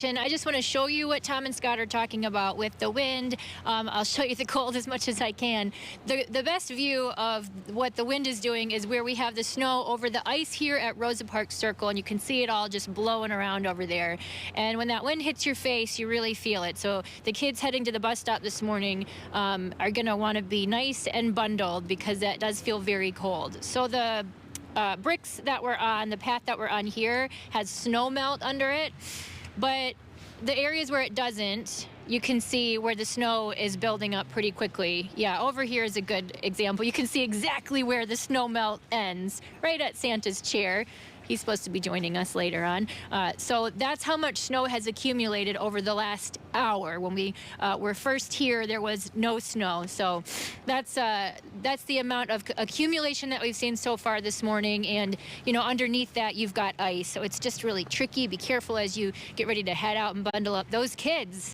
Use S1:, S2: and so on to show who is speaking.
S1: And I just want to show you what Tom and Scott are talking about with the wind. I'll show you the cold as much as I can. The best view of what the wind is doing is where we have the snow over the ice here at Rosa Parks Circle, and you can see it all just blowing around over there. And when that wind hits your face, you really feel it. So the kids heading to the bus stop this morning are going to want to be nice and bundled because that does feel very cold. So the bricks that we're on, the path that we're on here, has snow melt under it. But the areas where it doesn't, you can see where the snow is building up pretty quickly. Yeah, over here is a good example. You can see exactly where the snow melt ends, right at Santa's chair. He's supposed to be joining us later on. So that's how much snow has accumulated over the last hour. When we were first here, there was no snow. So that's the amount of accumulation that we've seen so far this morning. And, you know, underneath that, you've got ice. So it's just really tricky. Be careful as you get ready to head out and bundle up those kids.